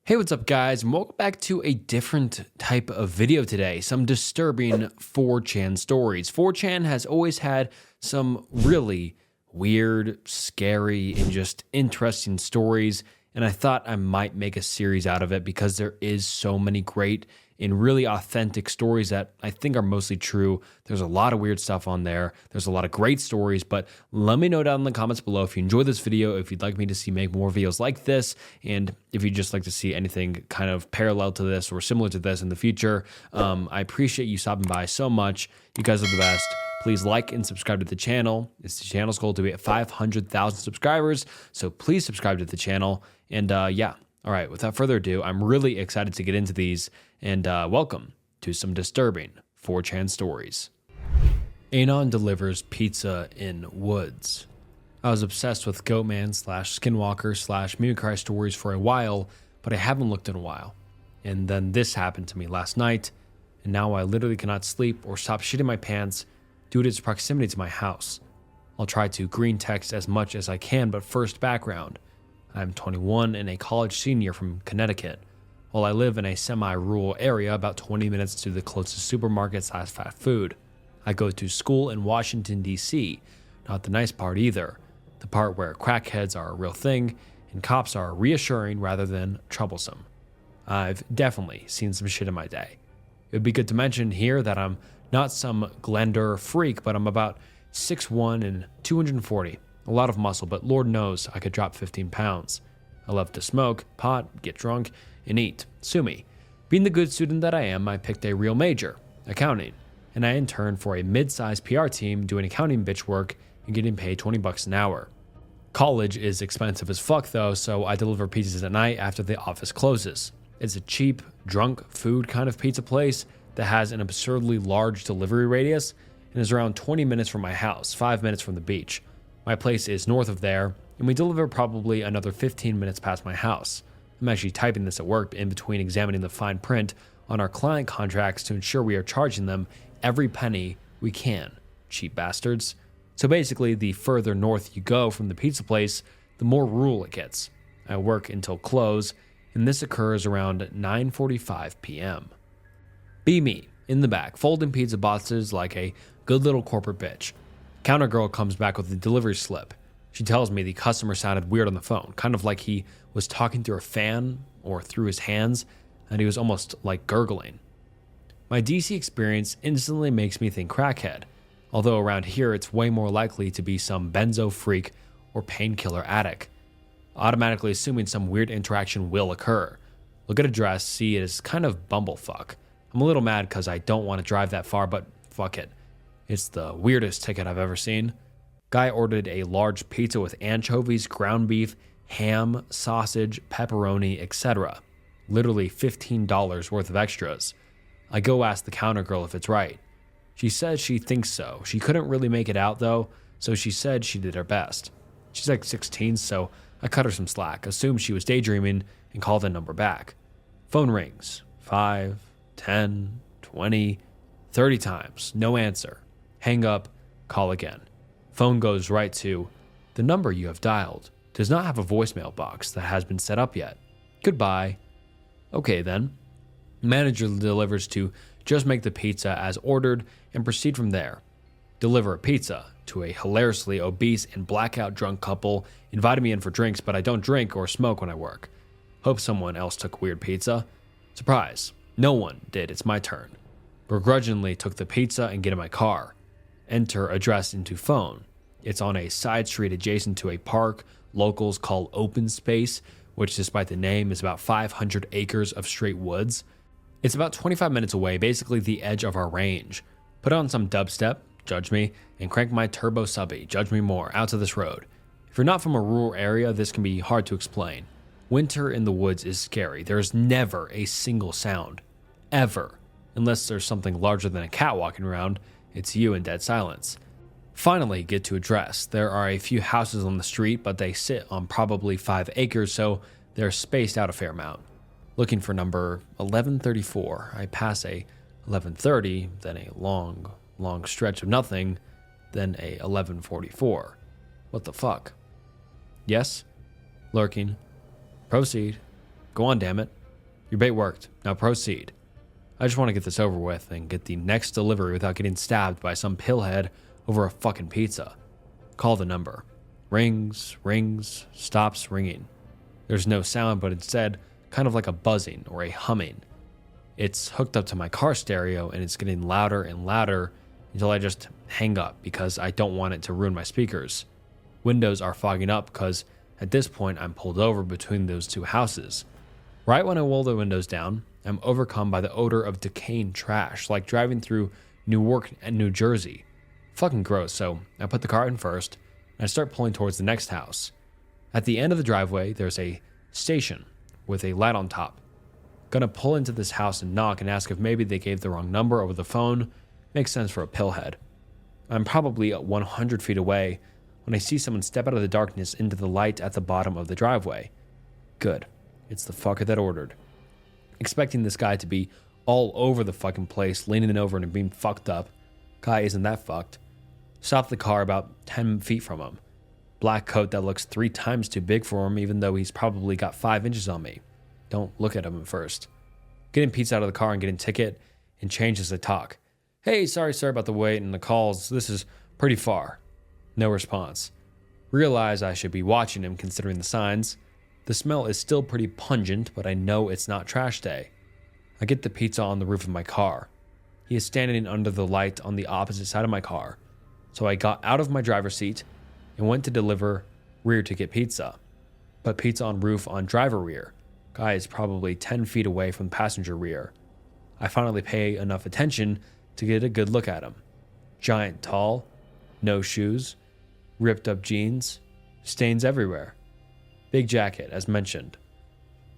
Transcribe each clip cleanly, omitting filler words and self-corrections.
Hey, what's up, guys? And welcome back to a different type of video today. Some disturbing 4chan stories. 4chan has always had some really weird, scary, and just interesting stories. And I thought I might make a series out of it because there is so many great and really authentic stories that I think are mostly true. There's a lot of weird stuff on there. There's a lot of great stories, but let me know down in the comments below if you enjoyed this video, if you'd like me to make more videos like this, and if you'd just like to see anything kind of parallel to this or similar to this in the future. I appreciate you stopping by so much. You guys are the best. Please like and subscribe to the channel. It's the channel's goal to be at 500,000 subscribers, so please subscribe to the channel. And yeah, all right, without further ado, I'm really excited to get into these, and welcome to some disturbing 4chan stories. Anon delivers pizza in woods. I was obsessed with Goatman / Skinwalker / Mimicry stories for a while, but I haven't looked in a while. And then this happened to me last night, and now I literally cannot sleep or stop shitting my pants due to its proximity to my house. I'll try to green text as much as I can, but first, background. I'm 21 and a college senior from Connecticut. While I live in a semi-rural area about 20 minutes to the closest supermarket / fast food. I go to school in Washington, D.C., not the nice part either, the part where crackheads are a real thing and cops are reassuring rather than troublesome. I've definitely seen some shit in my day. It would be good to mention here that I'm not some Glender freak, but I'm about 6'1" and 240. A lot of muscle, but Lord knows I could drop 15 pounds. I love to smoke, pot, get drunk, and eat. Sue me. Being the good student that I am, I picked a real major, accounting, and I interned for a mid-sized PR team doing accounting bitch work and getting paid $20 an hour. College is expensive as fuck though, so I deliver pizzas at night after the office closes. It's a cheap, drunk food kind of pizza place that has an absurdly large delivery radius and is around 20 minutes from my house, 5 minutes from the beach. My place is north of there, and we deliver probably another 15 minutes past my house. I'm actually typing this at work in between examining the fine print on our client contracts to ensure we are charging them every penny we can. Cheap bastards. So basically, the further north you go from the pizza place, the more rural it gets. I work until close, and this occurs around 9:45 p.m. Be me, in the back, folding pizza boxes like a good little corporate bitch. Counter girl comes back with the delivery slip. She tells me the customer sounded weird on the phone, kind of like he was talking through a fan or through his hands, and he was almost like gurgling. My DC experience instantly makes me think crackhead, although around here it's way more likely to be some benzo freak or painkiller addict. Automatically assuming some weird interaction will occur. Look at address, see it is kind of bumblefuck. I'm a little mad because I don't want to drive that far, but fuck it. It's the weirdest ticket I've ever seen. Guy ordered a large pizza with anchovies, ground beef, ham, sausage, pepperoni, etc. Literally $15 worth of extras. I go ask the counter girl if it's right. She says she thinks so. She couldn't really make it out though, so she said she did her best. She's like 16, so I cut her some slack, assumed she was daydreaming, and called the number back. Phone rings. 5, 10, 20, 30 times. No answer. Hang up, call again. Phone goes right to, the number you have dialed does not have a voicemail box that has been set up yet. Goodbye. Okay then. Manager delivers to just make the pizza as ordered and proceed from there. Deliver a pizza to a hilariously obese and blackout drunk couple, invited me in for drinks, but I don't drink or smoke when I work. Hope someone else took weird pizza. Surprise. No one did, it's my turn. Begrudgingly took the pizza and get in my car. Enter address into phone. It's on a side street adjacent to a park locals call open space, which despite the name is about 500 acres of straight woods. It's about 25 minutes away, basically the edge of our range. Put on some dubstep, judge me, and crank my turbo subby, judge me more, out to this road. If you're not from a rural area, this can be hard to explain. Winter in the woods is scary. There's never a single sound. Ever. Unless there's something larger than a cat walking around, it's you in dead silence. Finally, get to address. There are a few houses on the street, but they sit on probably 5 acres, so they're spaced out a fair amount. Looking for number 1134. I pass a 1130, then a long stretch of nothing, then a 1144. What the fuck? Yes? Lurking. Proceed. Go on, damn it. Your bait worked. Now proceed. I just want to get this over with and get the next delivery without getting stabbed by some pillhead over a fucking pizza. Call the number. Rings, stops ringing. There's no sound, but instead, kind of like a buzzing or a humming. It's hooked up to my car stereo and it's getting louder and louder until I just hang up because I don't want it to ruin my speakers. Windows are fogging up because at this point I'm pulled over between those two houses. Right when I roll the windows down, I'm overcome by the odor of decaying trash, like driving through Newark and New Jersey. Fucking gross, so I put the car in first and I start pulling towards the next house. At the end of the driveway, there's a station with a light on top. Gonna pull into this house and knock and ask if maybe they gave the wrong number over the phone. Makes sense for a pillhead. I'm probably 100 feet away when I see someone step out of the darkness into the light at the bottom of the driveway. Good. It's the fucker that ordered. Expecting this guy to be all over the fucking place, leaning over and being fucked up. Guy isn't that fucked. Stop the car about 10 feet from him. Black coat that looks 3 times too big for him, even though he's probably got 5 inches on me. Don't look at him at first. Getting pizza out of the car and getting ticket and change as I talk. Hey, sorry about the wait and the calls. This is pretty far. No response. Realize I should be watching him considering the signs. The smell is still pretty pungent, but I know it's not trash day. I get the pizza on the roof of my car. He is standing under the light on the opposite side of my car. So I got out of my driver's seat and went to deliver rear to get pizza. But pizza on roof on driver rear. Guy is probably 10 feet away from passenger rear. I finally pay enough attention to get a good look at him. Giant tall, no shoes, ripped up jeans, stains everywhere. Big jacket, as mentioned.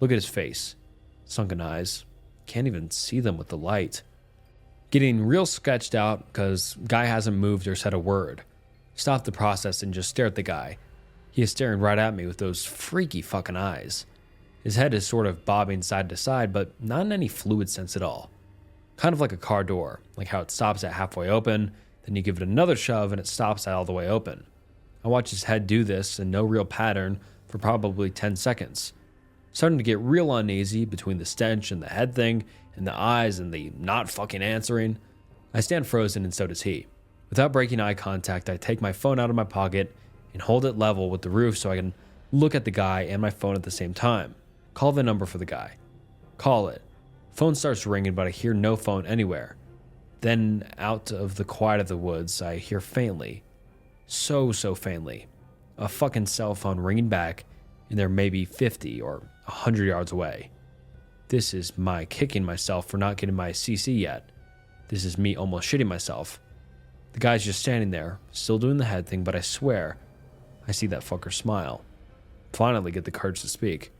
Look at his face. Sunken eyes. Can't even see them with the light. Getting real sketched out because guy hasn't moved or said a word. Stop the process and just stare at the guy. He is staring right at me with those freaky fucking eyes. His head is sort of bobbing side to side, but not in any fluid sense at all. Kind of like a car door, like how it stops at halfway open, then you give it another shove and it stops at all the way open. I watch his head do this in no real pattern for probably 10 seconds. Starting to get real uneasy between the stench and the head thing and the eyes and the not fucking answering. I stand frozen and so does he. Without breaking eye contact, I take my phone out of my pocket and hold it level with the roof so I can look at the guy and my phone at the same time. Call the number for the guy. Call it. Phone starts ringing, but I hear no phone anywhere. Then, out of the quiet of the woods, I hear faintly, so faintly, a fucking cell phone ringing back, and they're maybe 50 or 100 yards away. This is my kicking myself for not getting my CC yet. This is me almost shitting myself. The guy's just standing there, still doing the head thing, but I swear, I see that fucker smile. Finally get the courage to speak.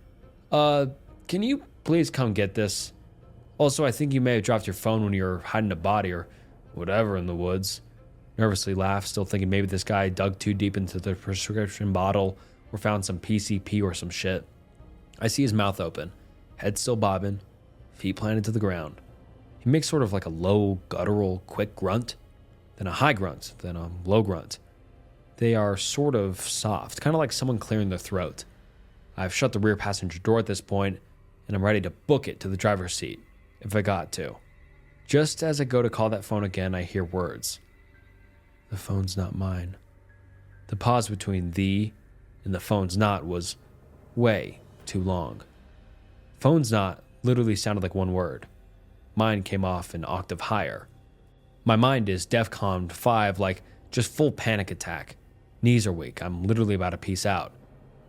Can you please come get this? Also, I think you may have dropped your phone when you were hiding a body or whatever in the woods. Nervously laugh, still thinking maybe this guy dug too deep into the prescription bottle or found some PCP or some shit. I see his mouth open, head still bobbing, feet planted to the ground. He makes sort of like a low, guttural, quick grunt, then a high grunt, then a low grunt. They are sort of soft, kind of like someone clearing their throat. I've shut the rear passenger door at this point, and I'm ready to book it to the driver's seat, if I got to. Just as I go to call that phone again, I hear words. The phone's not mine. The pause between "the" and "the phone's not" was way too long. Phone's not literally sounded like one word. Mine came off an octave higher. My mind is DEFCON 5, like just full panic attack. Knees are weak. I'm literally about to peace out.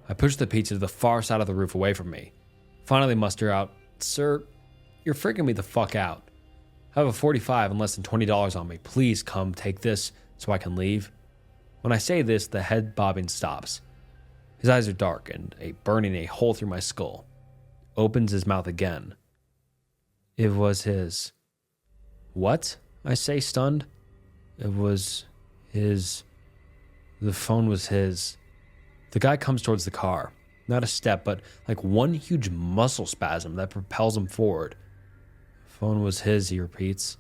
I push the pizza to the far side of the roof away from me. Finally muster out, "Sir, you're freaking me the fuck out. I have a 45 and less than $20 on me. Please come take this so I can leave." When I say this, the head bobbing stops. His eyes are dark and burning a hole through my skull. Opens his mouth again. It was his. What? I say, stunned. It was his. The phone was his. The guy comes towards the car. Not a step, but like one huge muscle spasm that propels him forward. Phone was his, he repeats.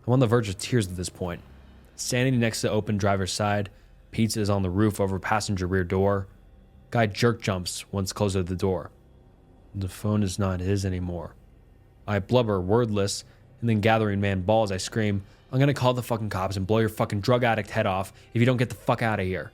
I'm on the verge of tears at this point. Standing next to the open driver's side, pizza is on the roof over passenger rear door. Guy jerk jumps once closer to the door. The phone is not his anymore. I blubber, wordless, and then gathering man balls, I scream, I'm gonna call the fucking cops and blow your fucking drug addict head off if you don't get the fuck out of here.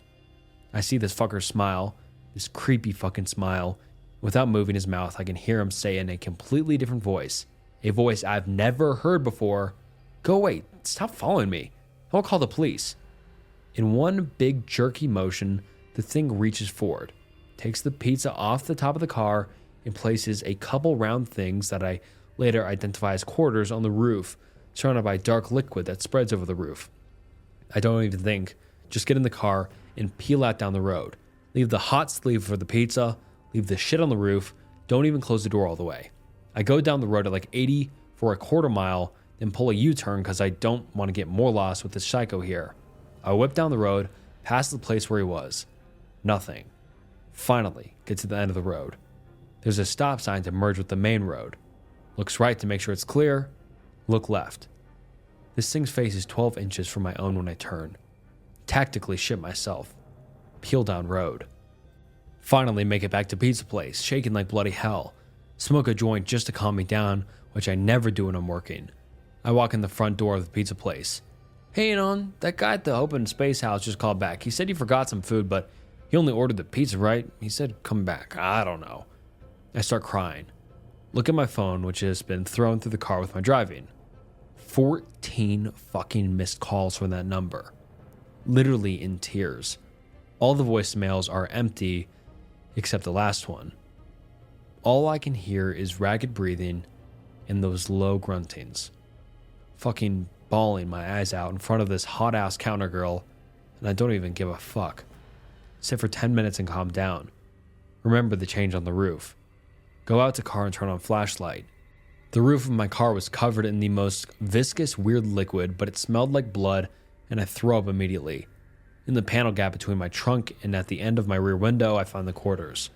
I see this fucker smile, this creepy fucking smile. Without moving his mouth, I can hear him say in a completely different voice, a voice I've never heard before, go away, stop following me. I'll call the police. In one big jerky motion, the thing reaches forward, takes the pizza off the top of the car, and places a couple round things that I later identify as quarters on the roof, surrounded by dark liquid that spreads over the roof. I don't even think, just get in the car and peel out down the road. Leave the hot sleeve for the pizza, leave the shit on the roof, don't even close the door all the way. I go down the road at like 80 for a quarter mile, then pull a U-turn because I don't want to get more lost with this psycho here. I whip down the road, past the place where he was. Nothing. Finally, get to the end of the road. There's a stop sign to merge with the main road. Looks right to make sure it's clear. Look left. This thing's face is 12 inches from my own when I turn. Tactically shit myself. Peel down road. Finally make it back to pizza place, shaking like bloody hell. Smoke a joint just to calm me down, which I never do when I'm working. I walk in the front door of the pizza place. Hey, Anon, that guy at the open space house just called back. He said he forgot some food, but he only ordered the pizza, right? He said come back. I don't know. I start crying. Look at my phone, which has been thrown through the car with my driving. 14 fucking missed calls from that number. Literally in tears. All the voicemails are empty, except the last one. All I can hear is ragged breathing and those low gruntings. Fucking bawling my eyes out in front of this hot-ass counter girl, and I don't even give a fuck. Sit for 10 minutes and calm down. Remember the change on the roof. Go out to car and turn on flashlight. The roof of my car was covered in the most viscous, weird liquid, but it smelled like blood, and I throw up immediately. In the panel gap between my trunk and at the end of my rear window, I found the quarters.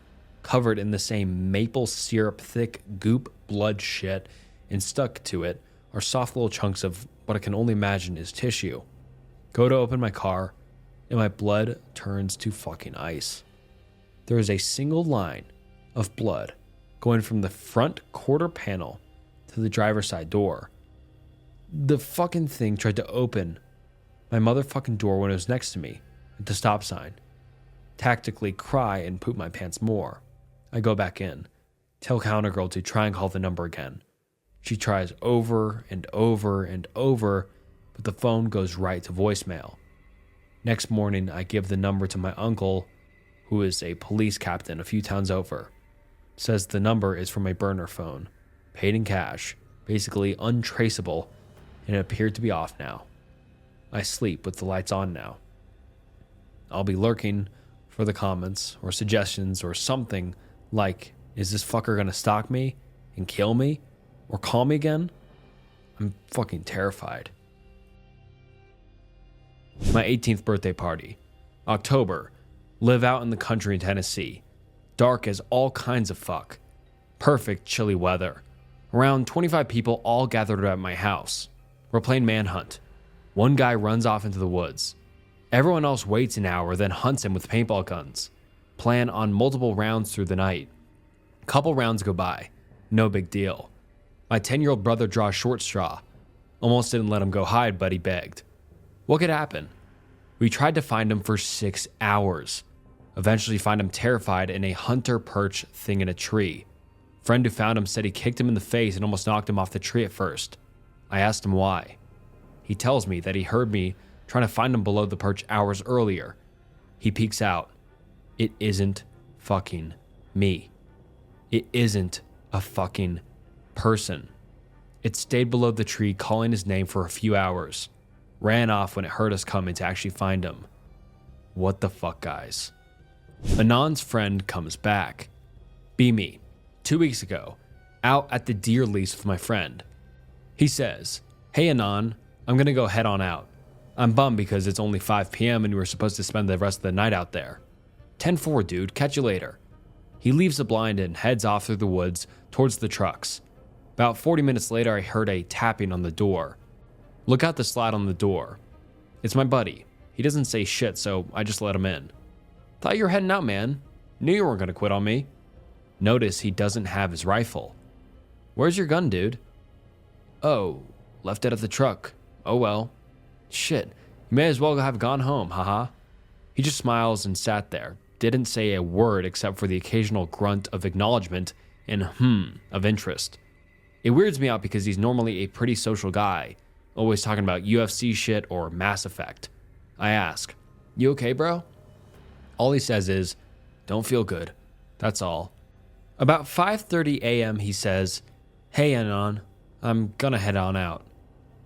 Covered in the same maple syrup thick goop blood shit, and stuck to it are soft little chunks of what I can only imagine is tissue. Go to open my car, and my blood turns to fucking ice. There is a single line of blood going from the front quarter panel to the driver's side door. The fucking thing tried to open my motherfucking door when it was next to me at the stop sign. Tactically cry and poop my pants more. I go back in, tell counter girl to try and call the number again. She tries over and over and over, but the phone goes right to voicemail. Next morning, I give the number to my uncle, who is a police captain a few towns over. Says the number is from a burner phone, paid in cash, basically untraceable, and it appeared to be off now. I sleep with the lights on now. I'll be lurking for the comments or suggestions or something like, is this fucker gonna stalk me and kill me or call me again? I'm fucking terrified. My 18th birthday party. October. Live out in the country in Tennessee. Dark as all kinds of fuck. Perfect chilly weather. Around 25 people all gathered at my house. We're playing manhunt. One guy runs off into the woods. Everyone else waits an hour, then hunts him with paintball guns. Plan on multiple rounds through the night. Couple rounds go by. No big deal. My 10-year-old brother draws short straw. Almost didn't let him go hide, but he begged. What could happen? We tried to find him for 6 hours. Eventually find him terrified in a hunter perch thing in a tree. Friend who found him said he kicked him in the face and almost knocked him off the tree at first. I asked him why. He tells me that he heard me trying to find him below the perch hours earlier. He peeks out. It isn't fucking me. It isn't a fucking person. It stayed below the tree calling his name for a few hours. Ran off when it heard us coming to actually find him. What the fuck, guys? Anon's friend comes back. Be me. 2 weeks ago, out at the deer lease with my friend. He says, hey Anon, I'm gonna go head on out. I'm bummed because it's only 5 p.m. and we were supposed to spend the rest of the night out there. 10-4, dude, catch you later. He leaves the blind and heads off through the woods towards the trucks. About 40 minutes later, I heard a tapping on the door. Look out the slide on the door. It's my buddy. He doesn't say shit, so I just let him in. Thought you were heading out, man. Knew you weren't gonna quit on me. Notice he doesn't have his rifle. Where's your gun, dude? Oh, left it at the truck. Oh well. Shit, you may as well have gone home, haha. He just smiles and sat there, didn't say a word except for the occasional grunt of acknowledgement and of interest. It weirds me out because he's normally a pretty social guy, always talking about UFC shit or Mass Effect. I ask, you okay, bro? All he says is, don't feel good. That's all. About 5:30 a.m. he says, hey Anon, I'm gonna head on out.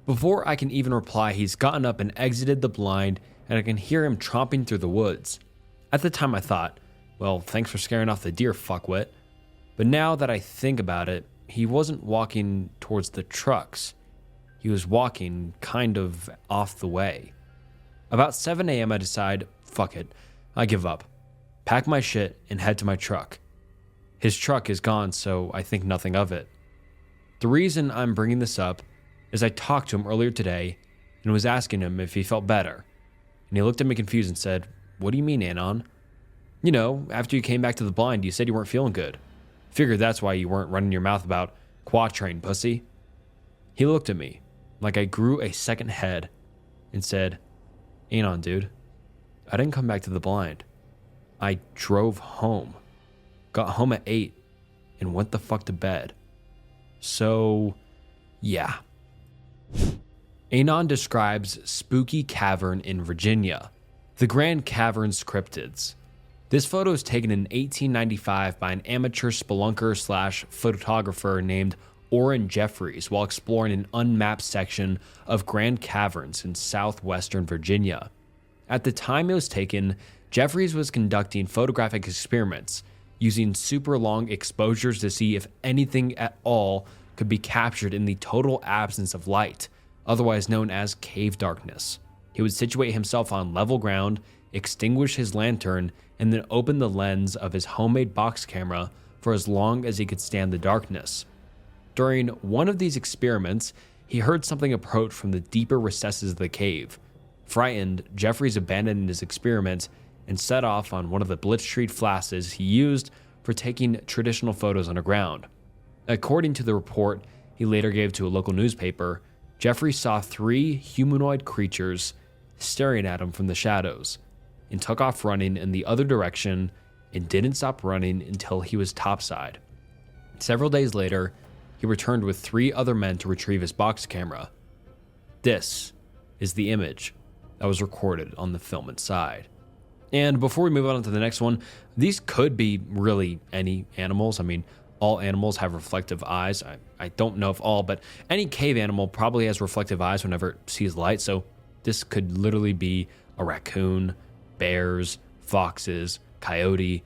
Before I can even reply, he's gotten up and exited the blind, and I can hear him tromping through the woods. At the time I thought, well, thanks for scaring off the deer, fuckwit. But now that I think about it, he wasn't walking towards the trucks. He was walking kind of off the way. About 7 a.m. I decide, fuck it, I give up. Pack my shit and head to my truck. His truck is gone, so I think nothing of it. The reason I'm bringing this up is I talked to him earlier today and was asking him if he felt better. And he looked at me confused and said, what do you mean, Anon? You know, after you came back to the blind, you said you weren't feeling good. Figured that's why you weren't running your mouth about Quatrain, pussy. He looked at me like I grew a second head and said, Anon, dude, I didn't come back to the blind. I drove home. Got home at 8 and went the fuck to bed. So, yeah. Anon describes spooky cavern in Virginia, the Grand Caverns Cryptids. This photo is taken in 1895 by an amateur spelunker / photographer named Orrin Jeffries while exploring an unmapped section of Grand Caverns in southwestern Virginia. At the time it was taken, Jeffries was conducting photographic experiments using super long exposures to see if anything at all could be captured in the total absence of light, otherwise known as cave darkness. He would situate himself on level ground, extinguish his lantern, and then open the lens of his homemade box camera for as long as he could stand the darkness. During one of these experiments, he heard something approach from the deeper recesses of the cave. Frightened, Jeffries abandoned his experiment and set off on one of the Blitzkrieg flashes he used for taking traditional photos underground. According to the report he later gave to a local newspaper, Jeffries saw 3 humanoid creatures staring at him from the shadows and took off running in the other direction and didn't stop running until he was topside. Several days later, he returned with 3 other men to retrieve his box camera. This is the image that was recorded on the film inside. And before we move on to the next one, these could be really any animals. I mean, all animals have reflective eyes. I don't know if all, but any cave animal probably has reflective eyes whenever it sees light. So this could literally be a raccoon, bears, foxes, coyote,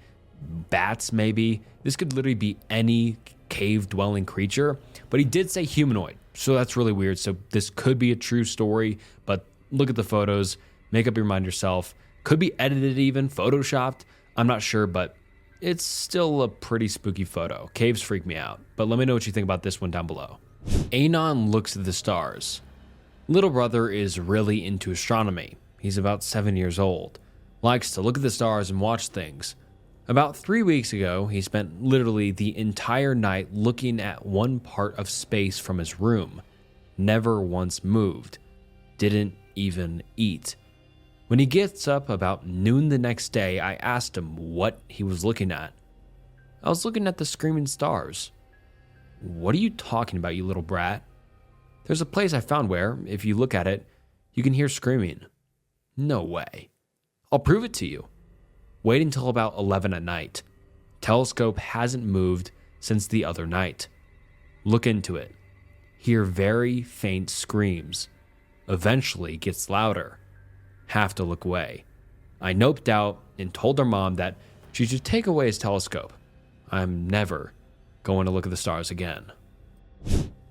bats maybe. This could literally be any cave-dwelling creature. But he did say humanoid, so that's really weird. So this could be a true story, but look at the photos, make up your mind yourself. Could be edited even, photoshopped. I'm not sure, but it's still a pretty spooky photo. Caves freak me out, but let me know what you think about this one down below. Anon looks at the stars. Little brother is really into astronomy. He's about 7 years old. Likes to look at the stars and watch things. About 3 weeks ago, he spent literally the entire night looking at one part of space from his room. Never once moved. Didn't even eat. When he gets up about noon the next day, I asked him what he was looking at. I was looking at the screaming stars. What are you talking about, you little brat? There's a place I found where, if you look at it, you can hear screaming. No way. I'll prove it to you. Wait until about 11 at night. Telescope hasn't moved since the other night. Look into it. Hear very faint screams. Eventually gets louder. Have to look away. I noped out and told our mom that she should take away his telescope. I'm never going to look at the stars again.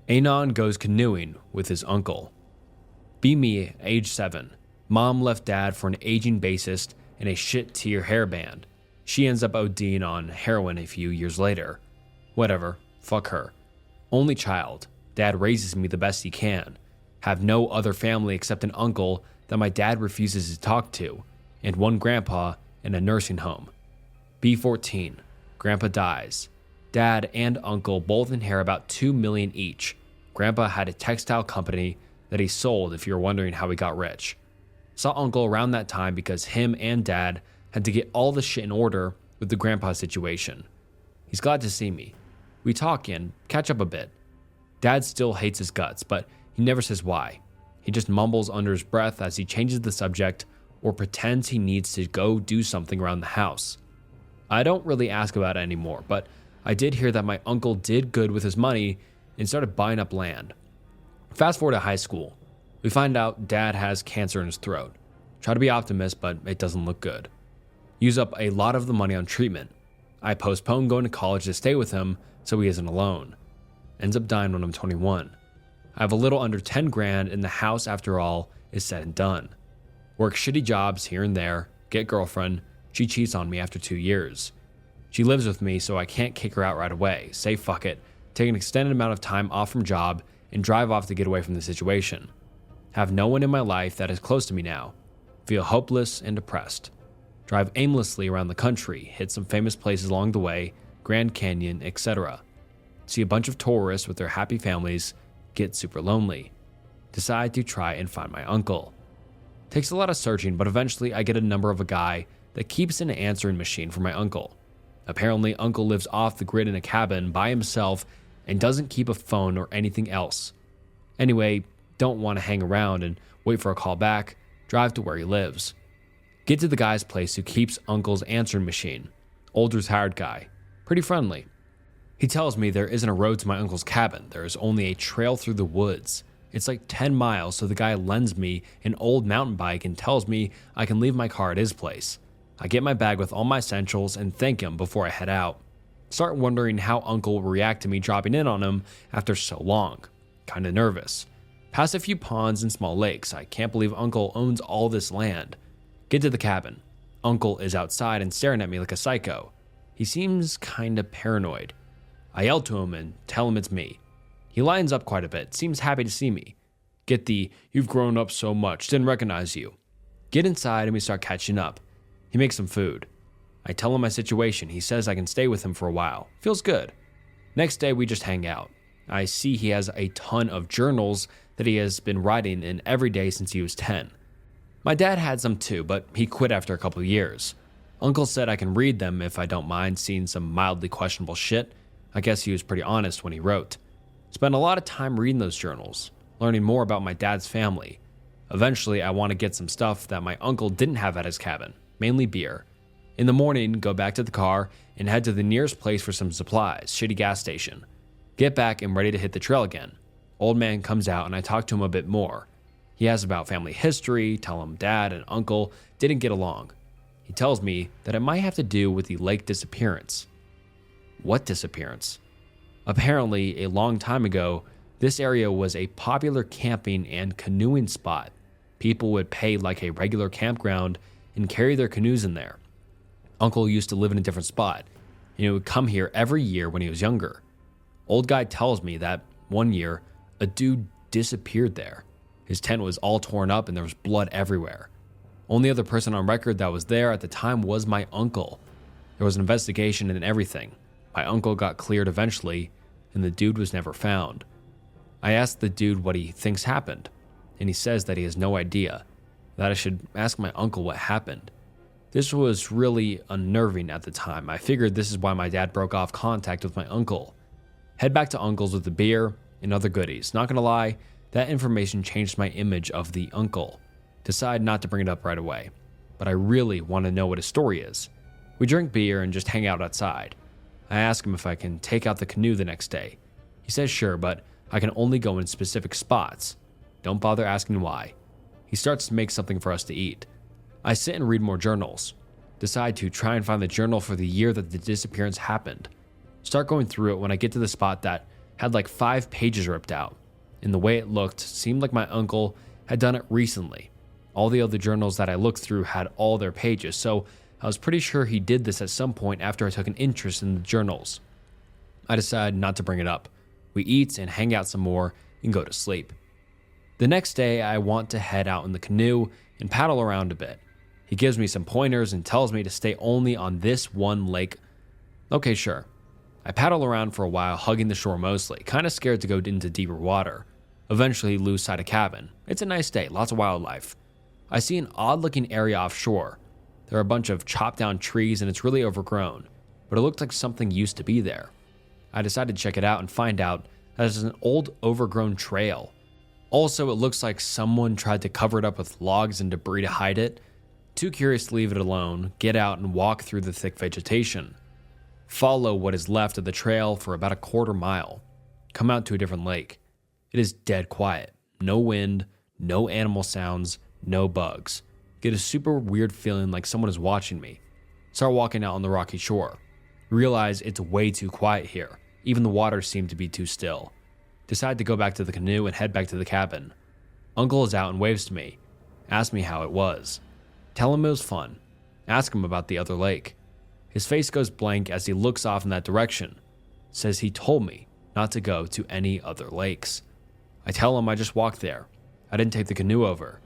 Anon goes canoeing with his uncle. Be me, age 7. Mom left dad for an aging bassist and a shit-tier hairband. She ends up ODing on heroin a few years later. Whatever, fuck her. Only child. Dad raises me the best he can. Have no other family except an uncle that my dad refuses to talk to, and one grandpa in a nursing home. B14. Grandpa dies. Dad and uncle both inherit about $2 million each. Grandpa had a textile company that he sold, if you're wondering how he got rich. Saw uncle around that time because him and dad had to get all the shit in order with the grandpa situation. He's glad to see me. We talk and catch up a bit. Dad still hates his guts, but he never says why. He just mumbles under his breath as he changes the subject or pretends he needs to go do something around the house. I don't really ask about it anymore, but I did hear that my uncle did good with his money and started buying up land. Fast forward to high school. We find out dad has cancer in his throat. Try to be optimist, but it doesn't look good. Use up a lot of the money on treatment. I postpone going to college to stay with him so he isn't alone. Ends up dying when I'm 21. I have a little under 10 grand and the house after all is said and done. Work shitty jobs here and there, get girlfriend, she cheats on me after 2 years. She lives with me so I can't kick her out right away, say fuck it, take an extended amount of time off from job and drive off to get away from the situation. Have no one in my life that is close to me now. Feel hopeless and depressed. Drive aimlessly around the country, hit some famous places along the way, Grand Canyon, etc. See a bunch of tourists with their happy families, get super lonely. Decide to try and find my uncle. Takes a lot of searching, but eventually I get a number of a guy that keeps an answering machine for my uncle. Apparently, uncle lives off the grid in a cabin by himself and doesn't keep a phone or anything else. Anyway, don't want to hang around and wait for a call back, drive to where he lives. Get to the guy's place who keeps uncle's answering machine. Old retired guy. Pretty friendly. He tells me there isn't a road to my uncle's cabin. There is only a trail through the woods. It's like 10 miles, so the guy lends me an old mountain bike and tells me I can leave my car at his place. I get my bag with all my essentials and thank him before I head out. Start wondering how uncle will react to me dropping in on him after so long. Kinda nervous. Pass a few ponds and small lakes. I can't believe uncle owns all this land. Get to the cabin. Uncle is outside and staring at me like a psycho. He seems kinda paranoid. I yell to him and tell him it's me. He lines up quite a bit, seems happy to see me. Get the, you've grown up so much, didn't recognize you. Get inside and we start catching up. He makes some food. I tell him my situation. He says I can stay with him for a while. Feels good. Next day we just hang out. I see he has a ton of journals that he has been writing in every day since he was 10. My dad had some too, but he quit after a couple of years. Uncle said I can read them if I don't mind seeing some mildly questionable shit. I guess he was pretty honest when he wrote. Spent a lot of time reading those journals, learning more about my dad's family. Eventually, I want to get some stuff that my uncle didn't have at his cabin, mainly beer. In the morning, go back to the car and head to the nearest place for some supplies, shitty gas station. Get back and ready to hit the trail again. Old man comes out and I talk to him a bit more. He asks about family history, tell him dad and uncle didn't get along. He tells me that it might have to do with the lake disappearance. What disappearance? Apparently, a long time ago, this area was a popular camping and canoeing spot. People would pay like a regular campground and carry their canoes in there. Uncle used to live in a different spot, and he would come here every year when he was younger. Old guy tells me that one year, a dude disappeared there. His tent was all torn up and there was blood everywhere. Only other person on record that was there at the time was my uncle. There was an investigation and everything. My uncle got cleared eventually, and the dude was never found. I asked the dude what he thinks happened, and he says that he has no idea, that I should ask my uncle what happened. This was really unnerving at the time. I figured this is why my dad broke off contact with my uncle. Head back to uncle's with the beer and other goodies. Not gonna lie, that information changed my image of the uncle. Decide not to bring it up right away, but I really want to know what his story is. We drink beer and just hang out outside. I ask him if I can take out the canoe the next day. He says sure, but I can only go in specific spots. Don't bother asking why. He starts to make something for us to eat. I sit and read more journals. Decide to try and find the journal for the year that the disappearance happened. Start going through it when I get to the spot that had like 5 pages ripped out. And the way it looked seemed like my uncle had done it recently. All the other journals that I looked through had all their pages, so I was pretty sure he did this at some point after I took an interest in the journals. I decide not to bring it up. We eat and hang out some more and go to sleep. The next day, I want to head out in the canoe and paddle around a bit. He gives me some pointers and tells me to stay only on this one lake. Okay, sure. I paddle around for a while, hugging the shore mostly, kind of scared to go into deeper water. Eventually lose sight of cabin. It's a nice day, lots of wildlife. I see an odd-looking area offshore. There are a bunch of chopped down trees and it's really overgrown, but it looked like something used to be there. I decided to check it out and find out that it's an old overgrown trail. Also, it looks like someone tried to cover it up with logs and debris to hide it. Too curious to leave it alone, get out and walk through the thick vegetation. Follow what is left of the trail for about a quarter mile. Come out to a different lake. It is dead quiet. No wind, no animal sounds, no bugs. Get a super weird feeling like someone is watching me. Start walking out on the rocky shore. Realize it's way too quiet here. Even the water seemed to be too still. Decide to go back to the canoe and head back to the cabin. Uncle is out and waves to me. Asks me how it was. Tell him it was fun. Ask him about the other lake. His face goes blank as he looks off in that direction. Says he told me not to go to any other lakes. I tell him I just walked there. I didn't take the canoe over.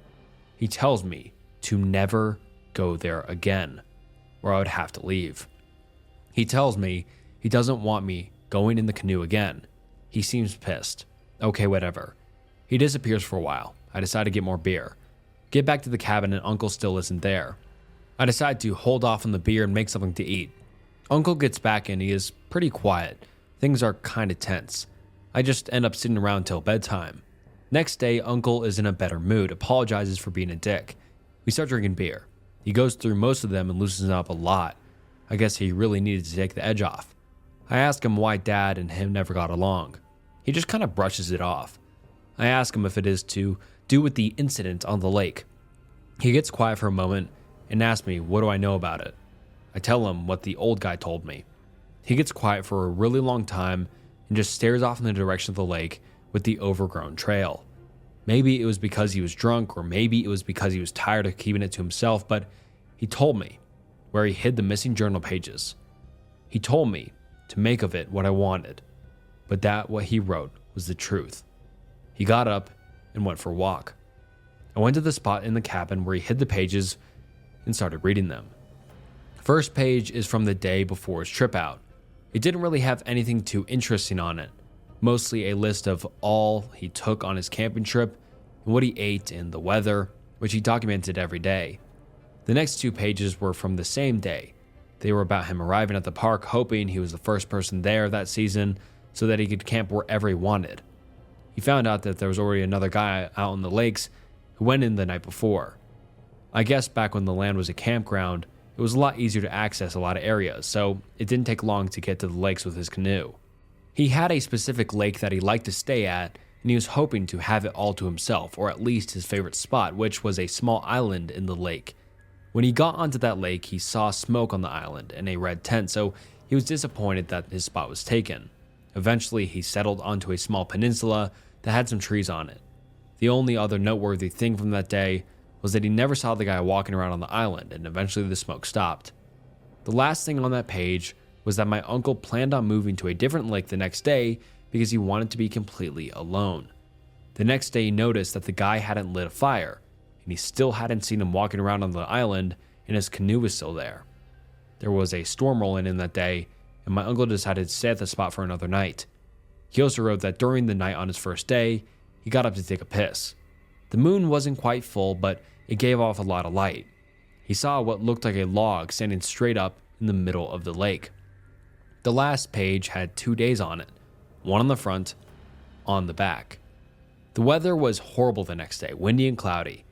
He tells me to never go there again, or I would have to leave. He tells me he doesn't want me going in the canoe again. He seems pissed. Okay, whatever. He disappears for a while. I decide to get more beer. Get back to the cabin and Uncle still isn't there. I decide to hold off on the beer and make something to eat. Uncle gets back and he is pretty quiet. Things are kind of tense. I just end up sitting around till bedtime. Next day, Uncle is in a better mood, apologizes for being a dick. We start drinking beer. He goes through most of them and loosens up a lot. I guess he really needed to take the edge off. I ask him why Dad and him never got along. He just kind of brushes it off. I ask him if it is to do with the incident on the lake. He gets quiet for a moment and asks me what do I know about it. I tell him what the old guy told me. He gets quiet for a really long time and just stares off in the direction of the lake with the overgrown trail. Maybe it was because he was drunk, or maybe it was because he was tired of keeping it to himself, but he told me where he hid the missing journal pages. He told me to make of it what I wanted, but that what he wrote was the truth. He got up and went for a walk. I went to the spot in the cabin where he hid the pages and started reading them. First page is from the day before his trip out. It didn't really have anything too interesting on it, mostly a list of all he took on his camping trip and what he ate and the weather, which he documented every day. The next 2 pages were from the same day. They were about him arriving at the park hoping he was the first person there that season so that he could camp wherever he wanted. He found out that there was already another guy out in the lakes who went in the night before. I guess back when the land was a campground, it was a lot easier to access a lot of areas, so it didn't take long to get to the lakes with his canoe. He had a specific lake that he liked to stay at, and he was hoping to have it all to himself, or at least his favorite spot, which was a small island in the lake. When he got onto that lake, he saw smoke on the island and a red tent, so he was disappointed that his spot was taken. Eventually, he settled onto a small peninsula that had some trees on it. The only other noteworthy thing from that day was that he never saw the guy walking around on the island, and eventually the smoke stopped. The last thing on that page was that my uncle planned on moving to a different lake the next day because he wanted to be completely alone. The next day he noticed that the guy hadn't lit a fire, and he still hadn't seen him walking around on the island, and his canoe was still there. There was a storm rolling in that day, and my uncle decided to stay at the spot for another night. He also wrote that during the night on his first day, he got up to take a piss. The moon wasn't quite full, but it gave off a lot of light. He saw what looked like a log standing straight up in the middle of the lake. The last page had 2 days on it, one on the front, on the back. The weather was horrible the next day, windy and cloudy.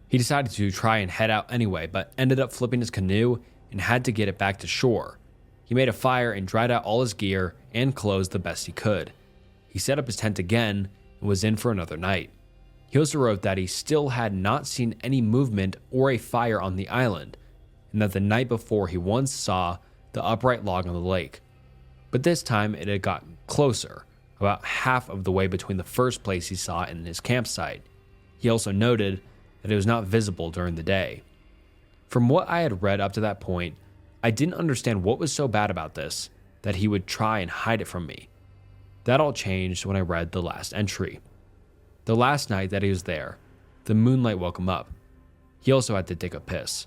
He decided to try and head out anyway, but ended up flipping his canoe and had to get it back to shore. He made a fire and dried out all his gear and clothes the best he could. He set up his tent again and was in for another night. He also wrote that he still had not seen any movement or a fire on the island, and that the night before he once saw the upright log on the lake. But this time it had gotten closer, about half of the way between the first place he saw it and his campsite. He also noted that it was not visible during the day. From what I had read up to that point, I didn't understand what was so bad about this that he would try and hide it from me. That all changed when I read the last entry. The last night that he was there, the moonlight woke him up. He also had to take a piss.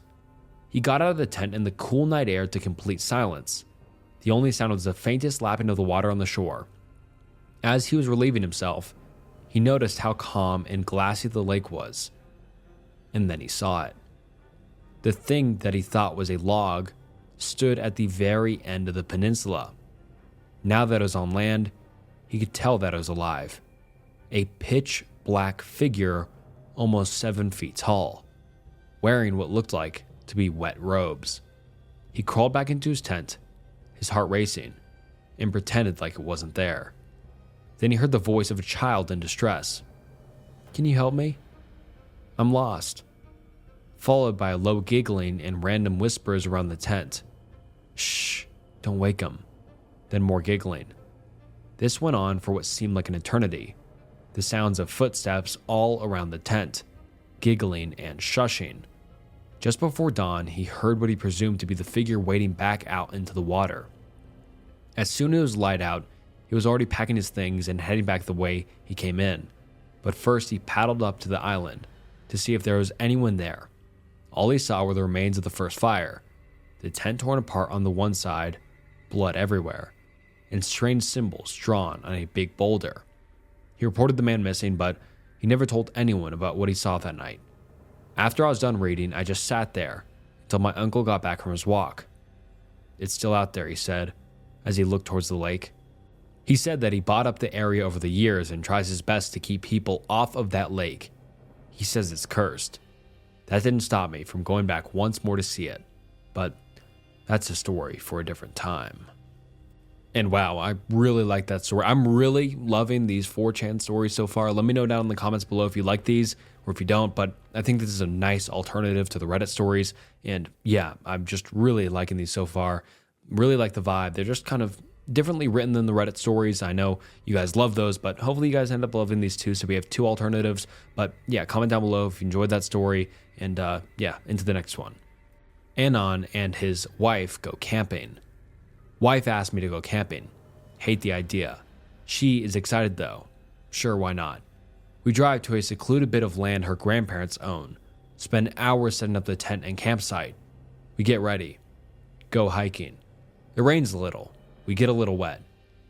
He got out of the tent in the cool night air to complete silence. The only sound was the faintest lapping of the water on the shore. As he was relieving himself, he noticed how calm and glassy the lake was. And then he saw it. The thing that he thought was a log stood at the very end of the peninsula. Now that it was on land, he could tell that it was alive. A pitch black figure almost 7 feet tall, wearing what looked like to be wet robes. He crawled back into his tent, his heart racing, and pretended like it wasn't there. Then he heard the voice of a child in distress. "Can you help me? I'm lost." Followed by a low giggling and random whispers around the tent. "Shh, don't wake him." Then more giggling. This went on for what seemed like an eternity. The sounds of footsteps all around the tent, giggling and shushing. Just before dawn, he heard what he presumed to be the figure wading back out into the water. As soon as it was light out, he was already packing his things and heading back the way he came in. But first, he paddled up to the island to see if there was anyone there. All he saw were the remains of the first fire, the tent torn apart on the one side, blood everywhere, and strange symbols drawn on a big boulder. He reported the man missing, but he never told anyone about what he saw that night. After I was done reading, I just sat there until my uncle got back from his walk. "It's still out there," he said, as he looked towards the lake. He said that he bought up the area over the years and tries his best to keep people off of that lake. He says it's cursed. That didn't stop me from going back once more to see it, but that's a story for a different time. And wow, I really like that story. I'm really loving these 4chan stories so far. Let me know down in the comments below if you like these or if you don't, but I think this is a nice alternative to the Reddit stories. And yeah, I'm just really liking these so far. Really like the vibe. They're just kind of differently written than the Reddit stories. I know you guys love those, but hopefully you guys end up loving these too. So we have 2 alternatives. But yeah, comment down below if you enjoyed that story. And yeah, into the next one. Anon and his wife go camping. Wife asked me to go camping. Hate the idea. She is excited though. Sure, why not? We drive to a secluded bit of land her grandparents own. Spend hours setting up the tent and campsite. We get ready. Go hiking. It rains a little. We get a little wet.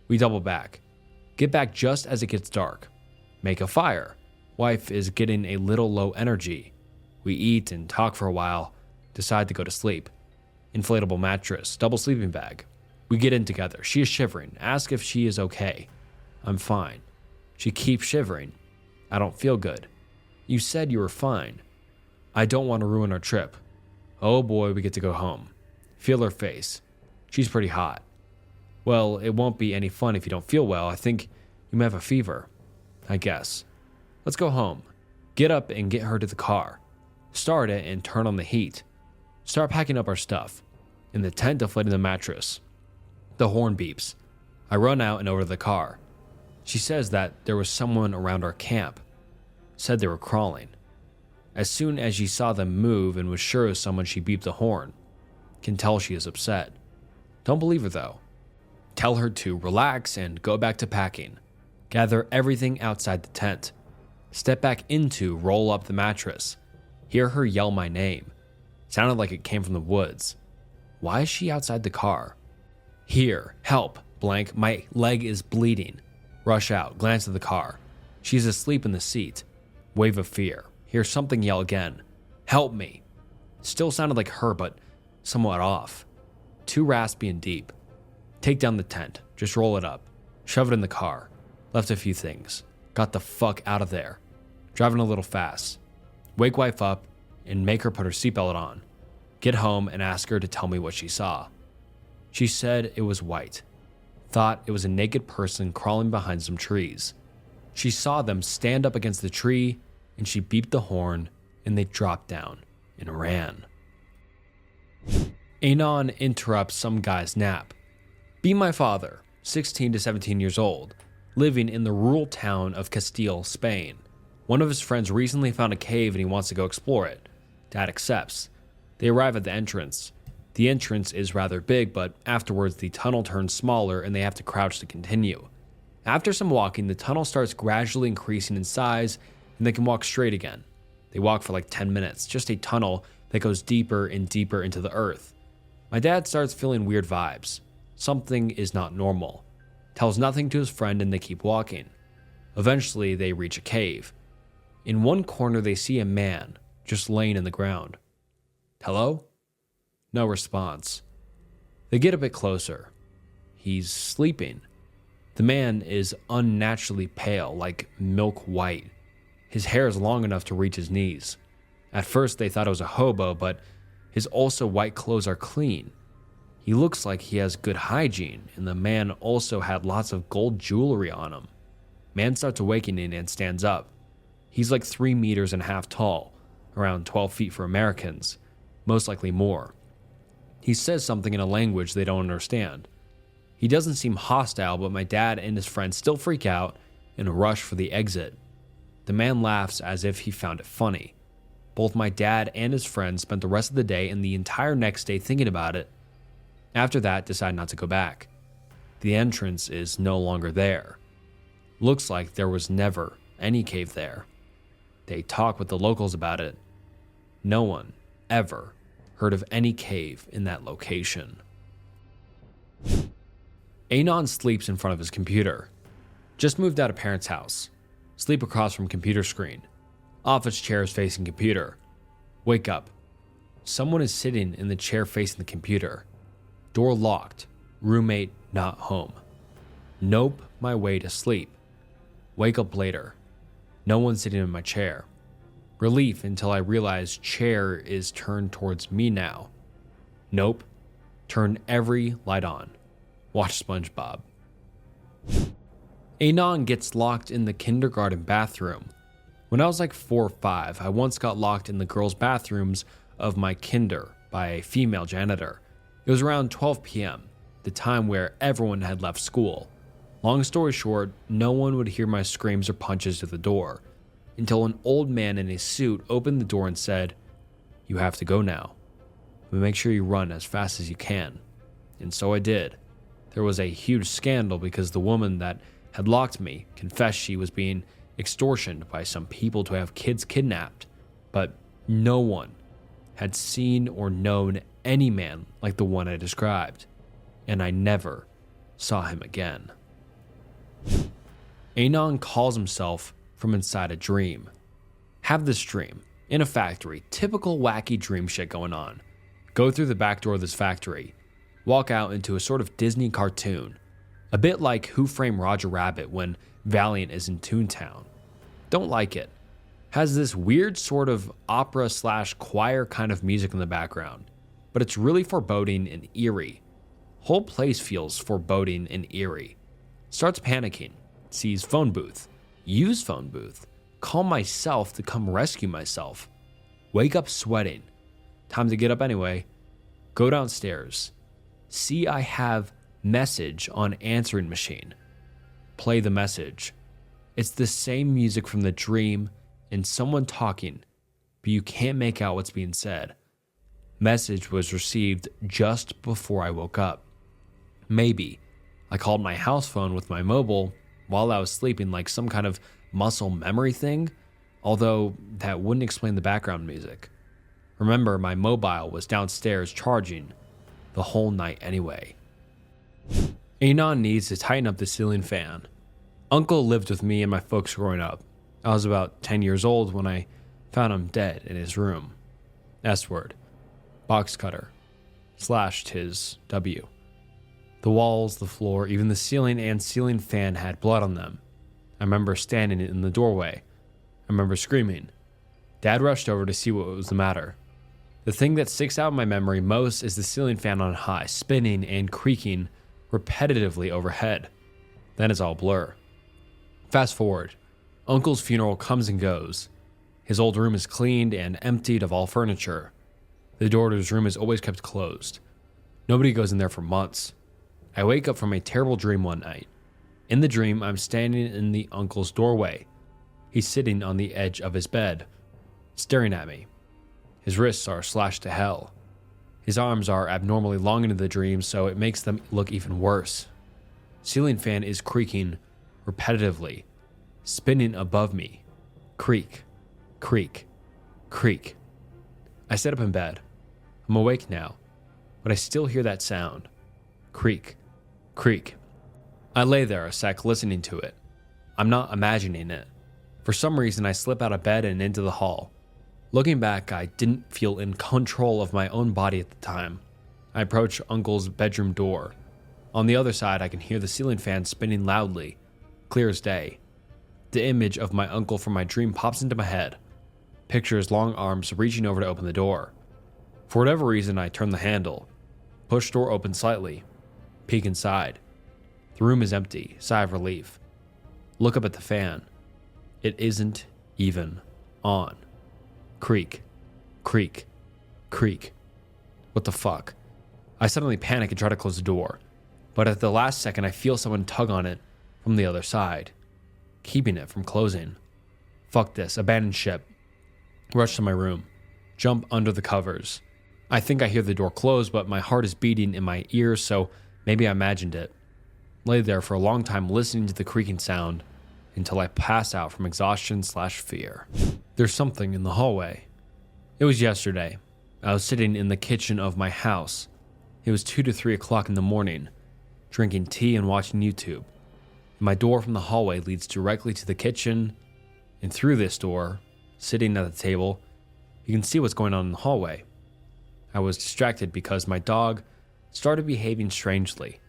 We double back. Get back just as it gets dark. Make a fire. Wife is getting a little low energy. We eat and talk for a while. Decide to go to sleep. Inflatable mattress. Double sleeping bag. We get in together. She is shivering. Ask if she is okay. I'm fine. She keeps shivering. I don't feel good. You said you were fine. I don't want to ruin our trip. Oh boy, we get to go home. Feel her face. She's pretty hot. Well, it won't be any fun if you don't feel well. I think you may have a fever. I guess. Let's go home. Get up and get her to the car. Start it and turn on the heat. Start packing up our stuff. In the tent, deflating the mattress. The horn beeps. I run out and over to the car. She says that there was someone around our camp. Said they were crawling. As soon as she saw them move and was sure it was someone, she beeped the horn. Can tell she is upset. Don't believe her though. Tell her to relax and go back to packing. Gather everything outside the tent. Step back into roll up the mattress. Hear her yell my name. Sounded like it came from the woods. Why is she outside the car? Here, help, blank, my leg is bleeding. Rush out, glance at the car. She's asleep in the seat. Wave of fear. Hear something yell again. Help me. Still sounded like her, but somewhat off. Too raspy and deep. Take down the tent. Just roll it up. Shove it in the car. Left a few things. Got the fuck out of there. Driving a little fast. Wake wife up and make her put her seatbelt on. Get home and ask her to tell me what she saw. She said it was white. Thought it was a naked person crawling behind some trees. She saw them stand up against the tree, and she beeped the horn, and they dropped down and ran. Anon interrupts some guy's nap. Be my father, 16 to 17 years old, living in the rural town of Castile, Spain. One of his friends recently found a cave and he wants to go explore it. Dad accepts. They arrive at the entrance. The entrance is rather big, but afterwards the tunnel turns smaller and they have to crouch to continue. After some walking, the tunnel starts gradually increasing in size and they can walk straight again. They walk for like 10 minutes, just a tunnel that goes deeper and deeper into the earth. My dad starts feeling weird vibes. something is not normal. Tells nothing to his friend and they keep walking. Eventually, they reach a cave. In one corner, they see a man just laying in the ground. Hello? No response. They get a bit closer. He's sleeping. The man is unnaturally pale, like milk white. His hair is long enough to reach his knees. At first, they thought it was a hobo, but his also white clothes are clean. He looks like he has good hygiene, and the man also had lots of gold jewelry on him. Man starts awakening and stands up. He's like 3.5 meters tall, around 12 feet for Americans, most likely more. He says something in a language they don't understand. He doesn't seem hostile, but my dad and his friend still freak out and rush for the exit. The man laughs as if he found it funny. Both my dad and his friend spent the rest of the day and the entire next day thinking about it. After that, decide not to go back. The entrance is no longer there. Looks like there was never any cave there. They talk with the locals about it. No one ever heard of any cave in that location. Anon sleeps in front of his computer. Just moved out of parents' house. Sleep across from computer screen. Office chairs facing computer. Wake up. Someone is sitting in the chair facing the computer. Door locked. Roommate not home. Nope my way to sleep. Wake up later. No one sitting in my chair. Relief until I realize chair is turned towards me now. Nope. Turn every light on. Watch SpongeBob. Anon gets locked in the kindergarten bathroom. When I was like 4 or 5, I once got locked in the girls' bathrooms of my kinder by a female janitor. It was around 12 p.m., the time where everyone had left school. Long story short, no one would hear my screams or punches to the door, until an old man in a suit opened the door and said, "You have to go now, but make sure you run as fast as you can." And so I did. There was a huge scandal because the woman that had locked me confessed she was being extortioned by some people to have kids kidnapped, but no one had seen or known any man like the one I described, and I never saw him again. Anon calls himself from inside a dream. Have this dream. In a factory, typical wacky dream shit going on. Go through the back door of this factory. Walk out into a sort of Disney cartoon. A bit like Who Framed Roger Rabbit when Valiant is in Toontown. Don't like it. Has this weird sort of opera/choir kind of music in the background, but it's really foreboding and eerie. Whole place feels foreboding and eerie. Starts panicking. Sees phone booth. Use phone booth. Call myself to come rescue myself. Wake up sweating. Time to get up anyway. Go downstairs. See I have message on answering machine. Play the message. It's the same music from the dream and someone talking, but you can't make out what's being said. Message was received just before I woke up. Maybe I called my house phone with my mobile while I was sleeping, like some kind of muscle memory thing, although that wouldn't explain the background music. Remember, my mobile was downstairs charging the whole night anyway. Anon needs to tighten up the ceiling fan. Uncle lived with me and my folks growing up. I was about 10 years old when I found him dead in his room. S-word. Box cutter. Slashed his W. The walls, the floor, even the ceiling and ceiling fan had blood on them. I remember standing in the doorway. I remember screaming. Dad rushed over to see what was the matter. The thing that sticks out in my memory most is the ceiling fan on high, spinning and creaking repetitively overhead. Then it's all blur. Fast forward. Uncle's funeral comes and goes. His old room is cleaned and emptied of all furniture. The door to his room is always kept closed. Nobody goes in there for months. I wake up from a terrible dream one night. In the dream, I'm standing in the uncle's doorway. He's sitting on the edge of his bed, staring at me. His wrists are slashed to hell. His arms are abnormally long into the dream, so it makes them look even worse. Ceiling fan is creaking repetitively, spinning above me. Creak, creak, creak. I sit up in bed. I'm awake now, but I still hear that sound. Creak, Creak. I lay there a sec listening to it. I'm not imagining it. For some reason, I slip out of bed and into the hall. Looking back, I didn't feel in control of my own body at the time. I approach Uncle's bedroom door. On the other side, I can hear the ceiling fan spinning loudly, clear as day. The image of my uncle from my dream pops into my head. Picture his long arms reaching over to open the door. For whatever reason, I turn the handle, push door open slightly, peek inside. The room is empty, sigh of relief. Look up at the fan. It isn't even on. Creak, creak, creak. What the fuck? I suddenly panic and try to close the door, but at the last second I feel someone tug on it from the other side, keeping it from closing. Fuck this, abandon ship. Rush to my room, jump under the covers. I think I hear the door close, but my heart is beating in my ears, so maybe I imagined it. Lay there for a long time listening to the creaking sound until I pass out from exhaustion/fear. There's something in the hallway. It was yesterday. I was sitting in the kitchen of my house. It was 2 to 3 o'clock in the morning, drinking tea and watching YouTube. My door from the hallway leads directly to the kitchen, and through this door, sitting at the table, you can see what's going on in the hallway. I was distracted because my dog started behaving strangely.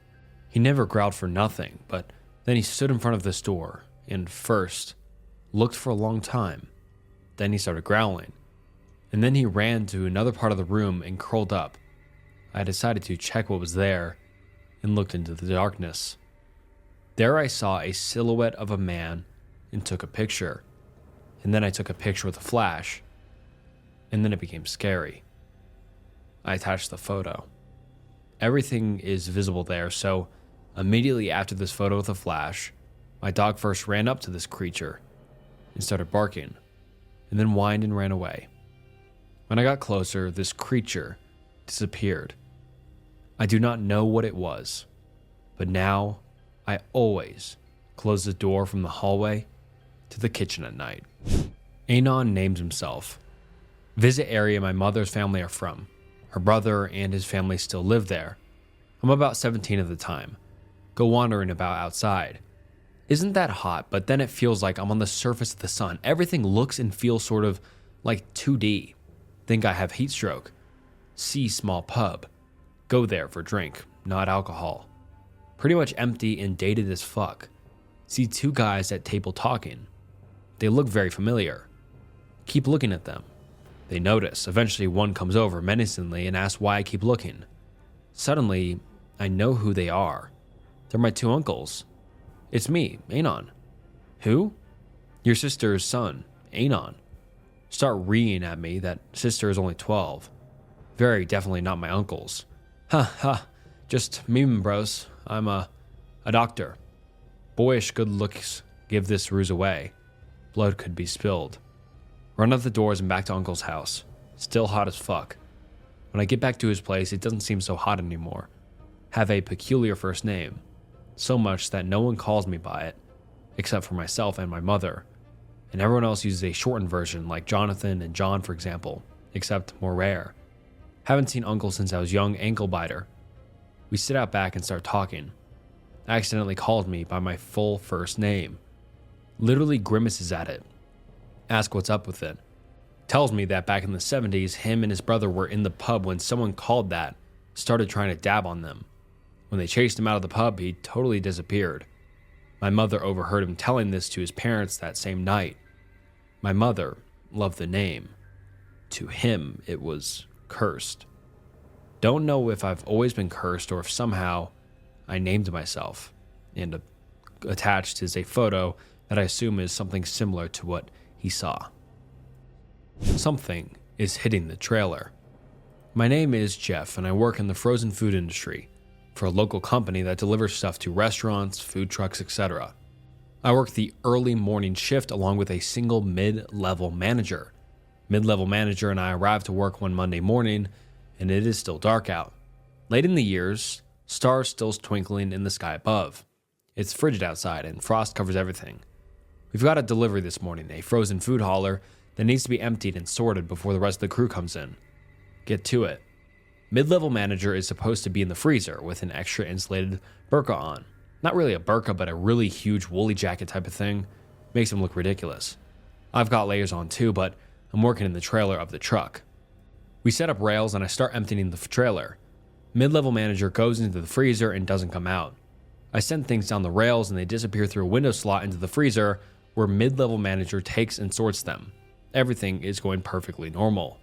He never growled for nothing, but then he stood in front of this door and first looked for a long time. Then he started growling, and then he ran to another part of the room and curled up. I decided to check what was there and looked into the darkness. There I saw a silhouette of a man and took a picture. And then I took a picture with a flash, and then it became scary. I attached the photo. Everything is visible there, so immediately after this photo with a flash, my dog first ran up to this creature and started barking, and then whined and ran away. When I got closer, this creature disappeared. I do not know what it was, but now I always close the door from the hallway to the kitchen at night. Anon names himself. Visit area my mother's family are from. Her brother and his family still live there. I'm about 17 at the time. Go wandering about outside. Isn't that hot, but then it feels like I'm on the surface of the sun. Everything looks and feels sort of like 2D. Think I have heat stroke. See small pub. Go there for drink, not alcohol. Pretty much empty and dated as fuck. See 2 guys at table talking. They look very familiar. Keep looking at them. They notice. Eventually one comes over menacingly and asks why I keep looking. Suddenly, I know who they are. They're my 2 uncles. It's me, Anon. Who? Your sister's son, Anon. Start reeing at me that sister is only 12. Very definitely not my uncle's. Ha, just memeing bros. I'm a doctor. Boyish good looks give this ruse away. Blood could be spilled. Run out the doors and back to Uncle's house. Still hot as fuck. When I get back to his place, it doesn't seem so hot anymore. Have a peculiar first name. So much that no one calls me by it, except for myself and my mother. And everyone else uses a shortened version like Jonathan and John, for example, except more rare. Haven't seen Uncle since I was young, ankle biter. We sit out back and start talking. Accidentally called me by my full first name. Literally grimaces at it. Ask what's up with it. Tells me that back in the 70s, him and his brother were in the pub when someone called that, started trying to dab on them. When they chased him out of the pub, he totally disappeared. My mother overheard him telling this to his parents that same night. My mother loved the name. To him, it was cursed. Don't know if I've always been cursed or if somehow I named myself. And attached is a photo that I assume is something similar to what he saw. Something is hitting the trailer. My name is Jeff and I work in the frozen food industry for a local company that delivers stuff to restaurants, food trucks, etc. I work the early morning shift along with a single mid-level manager. Mid-level manager and I arrive to work one Monday morning and it is still dark out. Late in the years, stars still twinkling in the sky above. It's frigid outside and frost covers everything. We've got a delivery this morning, a frozen food hauler that needs to be emptied and sorted before the rest of the crew comes in. Get to it. Mid-level manager is supposed to be in the freezer with an extra insulated burqa on. Not really a burqa, but a really huge woolly jacket type of thing. Makes him look ridiculous. I've got layers on too, but I'm working in the trailer of the truck. We set up rails and I start emptying the trailer. Mid-level manager goes into the freezer and doesn't come out. I send things down the rails and they disappear through a window slot into the freezer where mid-level manager takes and sorts them. Everything is going perfectly normal.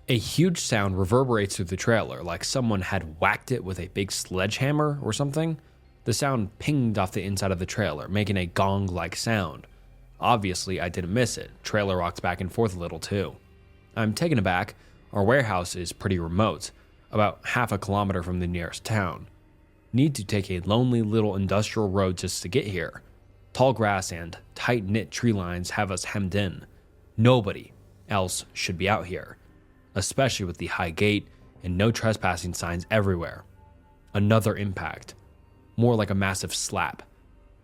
A huge sound reverberates through the trailer like someone had whacked it with a big sledgehammer or something. The sound pinged off the inside of the trailer, making a gong-like sound. Obviously, I didn't miss it. Trailer rocks back and forth a little too. I'm taken aback. Our warehouse is pretty remote, about half a kilometer from the nearest town. Need to take a lonely little industrial road just to get here. Tall grass and tight-knit tree lines have us hemmed in. Nobody else should be out here, especially with the high gate and no trespassing signs everywhere. Another impact, more like a massive slap.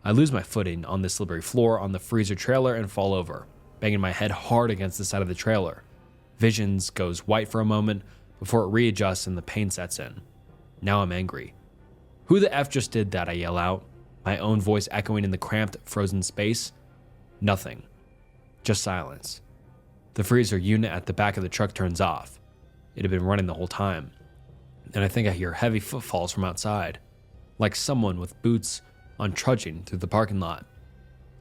I lose my footing on the slippery floor on the freezer trailer and fall over, banging my head hard against the side of the trailer. Visions goes white for a moment before it readjusts and the pain sets in. Now I'm angry. Who the F just did that? I yell out, my own voice echoing in the cramped, frozen space. Nothing. Just silence. The freezer unit at the back of the truck turns off. It had been running the whole time. And I think I hear heavy footfalls from outside, like someone with boots on trudging through the parking lot.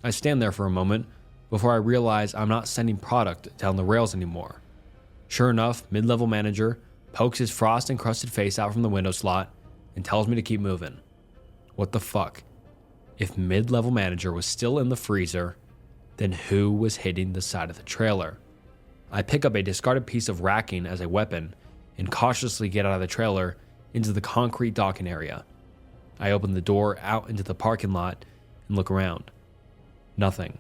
I stand there for a moment before I realize I'm not sending product down the rails anymore. Sure enough, mid-level manager pokes his frost-encrusted face out from the window slot and tells me to keep moving. What the fuck? If mid-level manager was still in the freezer, then who was hitting the side of the trailer? I pick up a discarded piece of racking as a weapon and cautiously get out of the trailer into the concrete docking area. I open the door out into the parking lot and look around. Nothing.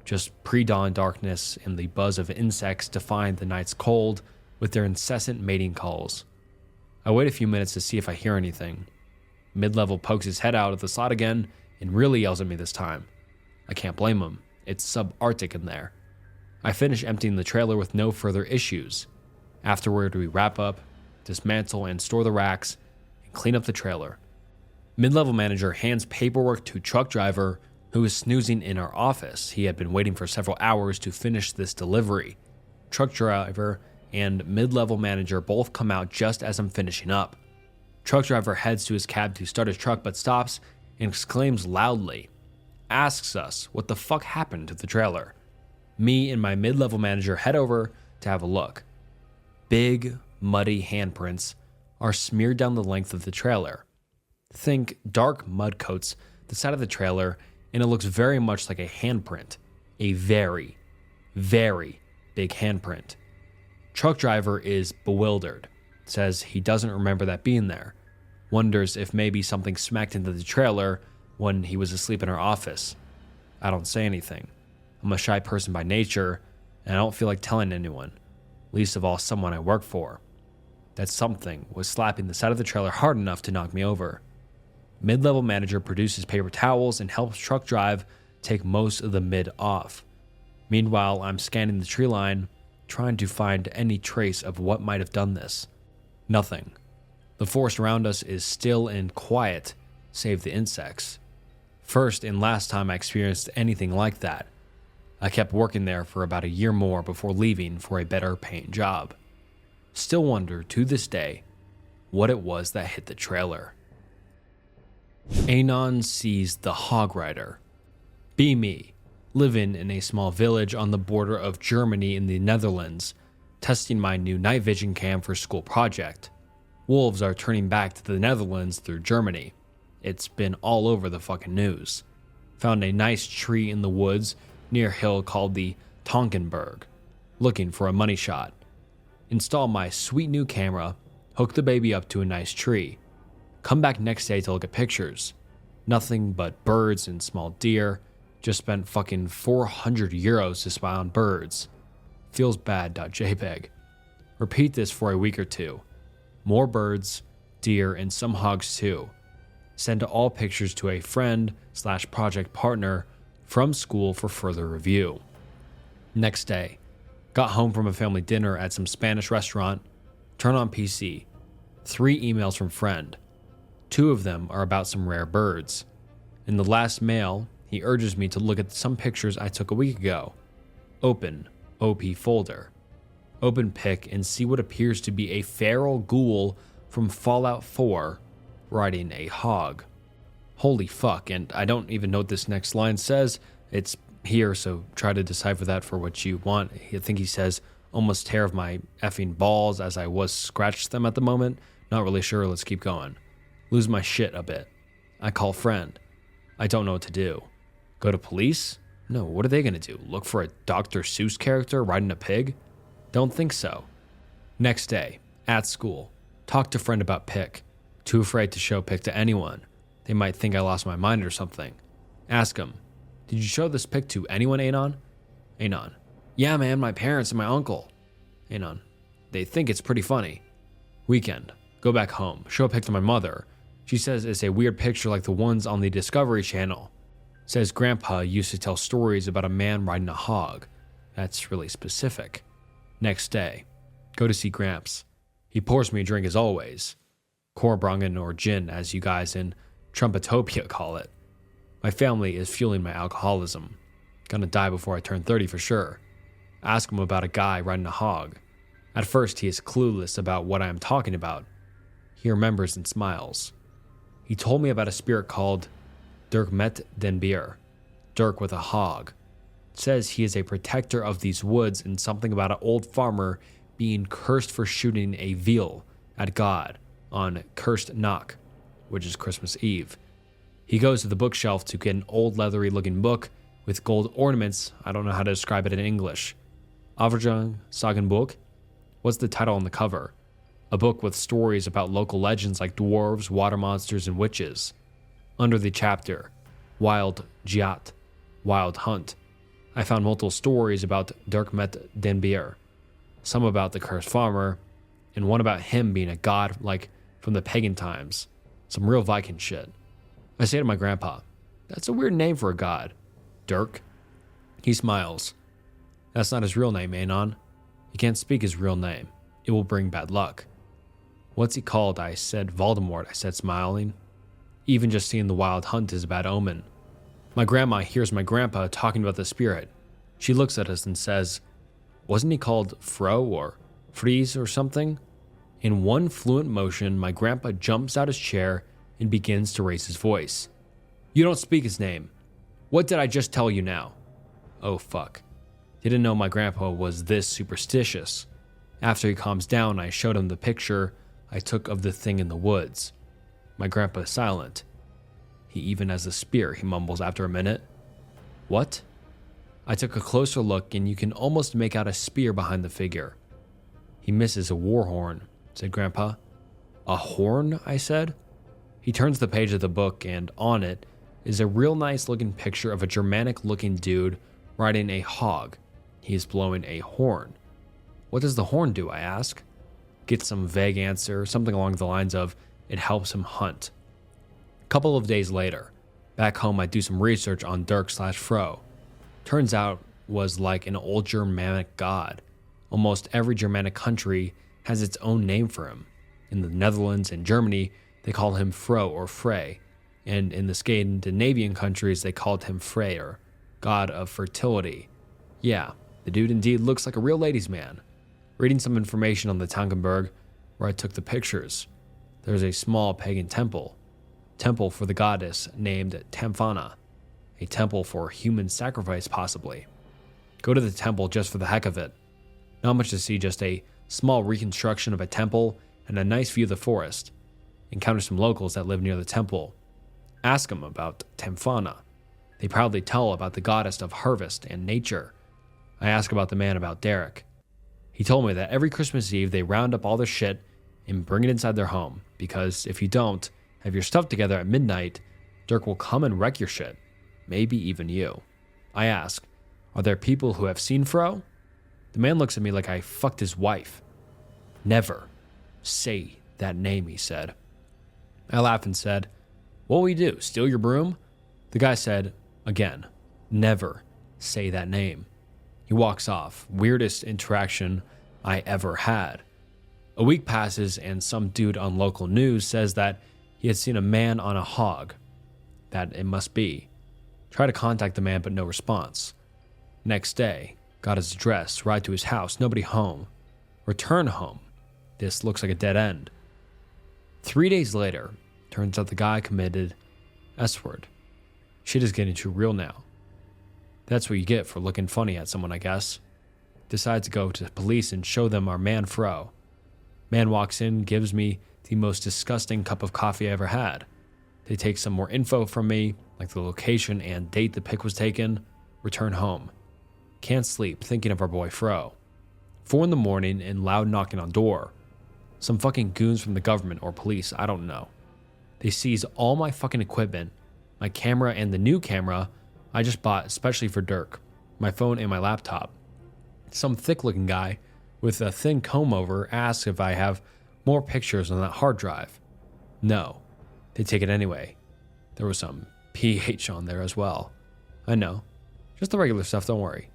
Just pre-dawn darkness and the buzz of insects defying the night's cold with their incessant mating calls. I wait a few minutes to see if I hear anything. Mid-level pokes his head out of the slot again and really yells at me this time. I can't blame him. It's subarctic in there. I finish emptying the trailer with no further issues. Afterward, we wrap up, dismantle and store the racks, and clean up the trailer. Mid-level manager hands paperwork to truck driver who is snoozing in our office. He had been waiting for several hours to finish this delivery. Truck driver and mid-level manager both come out just as I'm finishing up. Truck driver heads to his cab to start his truck but stops and exclaims loudly. Asks us what the fuck happened to the trailer. Me and my mid-level manager head over to have a look. Big, muddy handprints are smeared down the length of the trailer. Think dark mud coats the side of the trailer, and it looks very much like a handprint. A very, very big handprint. Truck driver is bewildered. Says he doesn't remember that being there. Wonders if maybe something smacked into the trailer when he was asleep in our office. I don't say anything. I'm a shy person by nature, and I don't feel like telling anyone, least of all someone I work for. That something was slapping the side of the trailer hard enough to knock me over. Mid-level manager produces paper towels and helps truck drive take most of the mid off. Meanwhile, I'm scanning the tree line, trying to find any trace of what might have done this. Nothing. The forest around us is still and quiet, save the insects. First and last time I experienced anything like that. I kept working there for about a year more before leaving for a better paying job. Still wonder to this day what it was that hit the trailer. Anon sees the hog rider. Be me, living in a small village on the border of Germany and the Netherlands, testing my new night vision cam for school project. Wolves are turning back to the Netherlands through Germany. It's been all over the fucking news. Found a nice tree in the woods near a hill called the Tonkenberg, looking for a money shot. Install my sweet new camera, hook the baby up to a nice tree. Come back next day to look at pictures. Nothing but birds and small deer. Just spent fucking 400 euros to spy on birds. Feels bad.jpg. Repeat this for a week or two. More birds, deer, and some hogs too. Send all pictures to a friend/project partner from school for further review. Next day, got home from a family dinner at some Spanish restaurant, turn on PC. 3 emails from friend. 2 of them are about some rare birds. In the last mail, he urges me to look at some pictures I took a week ago. Open OP folder. Open pic and see what appears to be a feral ghoul from Fallout 4 riding a hog. Holy fuck, and I don't even know what this next line says. It's here, so try to decipher that for what you want. I think he says, almost tear of my effing balls as I was scratched them at the moment. Not really sure, let's keep going. Lose my shit a bit. I call friend. I don't know what to do. Go to police? No, what are they gonna do? Look for a Dr. Seuss character riding a pig? Don't think so. Next day, at school. Talk to friend about pic. Too afraid to show pic to anyone. They might think I lost my mind or something. Ask him, did you show this pic to anyone, Anon? Anon, yeah man, my parents and my uncle. Anon, they think it's pretty funny. Weekend, go back home, show a pic to my mother. She says it's a weird picture like the ones on the Discovery Channel. Says grandpa used to tell stories about a man riding a hog. That's really specific. Next day, go to see Gramps. He pours me a drink as always. Korbrangen or gin, as you guys in Trumpetopia call it. My family is fueling my alcoholism. Gonna die before I turn 30 for sure. Ask him about a guy riding a hog. At first, he is clueless about what I am talking about. He remembers and smiles. He told me about a spirit called Dirk met den Beer, Dirk with a hog. Says he is a protector of these woods and something about an old farmer being cursed for shooting a veal at God on Cursed Knock, which is Christmas Eve. He goes to the bookshelf to get an old leathery looking book with gold ornaments. I don't know how to describe it in English. Averjang Sagenbuch? What's the title on the cover? A book with stories about local legends like dwarves, water monsters, and witches. Under the chapter, Wild Giat, Wild Hunt, I found multiple stories about Dirk met den Beer. Some about the cursed farmer, and one about him being a god like from the pagan times. Some real Viking shit. I say to my grandpa, that's a weird name for a god. Dirk? He smiles. That's not his real name, Anon. He can't speak his real name. It will bring bad luck. What's he called? I said Voldemort, I said smiling. Even just seeing the wild hunt is a bad omen. My grandma hears my grandpa talking about the spirit. She looks at us and says, wasn't he called Fro or Freeze or something? In one fluent motion, my grandpa jumps out his chair and begins to raise his voice. You don't speak his name. What did I just tell you now? Oh fuck. Didn't know my grandpa was this superstitious. After he calms down, I showed him the picture I took of the thing in the woods. My grandpa is silent. He even has a spear, he mumbles after a minute. What? I took a closer look and you can almost make out a spear behind the figure. He misses a war horn, said Grandpa. A horn? I said. He turns the page of the book and on it is a real nice looking picture of a Germanic looking dude riding a hog. He is blowing a horn. What does the horn do? I ask. Get some vague answer, something along the lines of, it helps him hunt. A couple of days later, back home I do some research on Dirk/Fro. Turns out was like an old Germanic god. Almost every Germanic country has its own name for him. In the Netherlands and Germany, they call him Fro or Frey, and in the Scandinavian countries they called him Freyr, god of fertility. Yeah, the dude indeed looks like a real ladies' man. Reading some information on the Tankenberg, where I took the pictures, there's a small pagan temple for the goddess named Tamfana, a temple for human sacrifice possibly. Go to the temple just for the heck of it. Not much to see, just a small reconstruction of a temple and a nice view of the forest. Encounter some locals that live near the temple. Ask them about Tamfana. They proudly tell about the goddess of harvest and nature. I ask about the man about Derek. He told me that every Christmas Eve they round up all their shit and bring it inside their home, because if you don't have your stuff together at midnight, Dirk will come and wreck your shit. Maybe even you. I ask, are there people who have seen Fro? The man looks at me like I fucked his wife. Never say that name, he said. I laughed and said, what will you do, steal your broom? The guy said, again, never say that name. He walks off. Weirdest interaction I ever had. A week passes and some dude on local news says that he had seen a man on a hog. That it must be. Try to contact the man but no response. Next day, got his address, ride to his house, nobody home. Return home. This looks like a dead end. 3 days later, turns out the guy committed S-word. Shit is getting too real now. That's what you get for looking funny at someone, I guess. Decides to go to the police and show them our man Fro. Man walks in, gives me the most disgusting cup of coffee I ever had. They take some more info from me, like the location and date the pic was taken. Return home. Can't sleep, thinking of our boy Fro. 4 in the morning and loud knocking on door. Some fucking goons from the government or police, I don't know. They seize all my fucking equipment, my camera and the new camera I just bought especially for Dirk, my phone and my laptop. Some thick-looking guy with a thin comb over asks if I have more pictures on that hard drive. No, they take it anyway. There was some pH on there as well. I know, just the regular stuff, don't worry.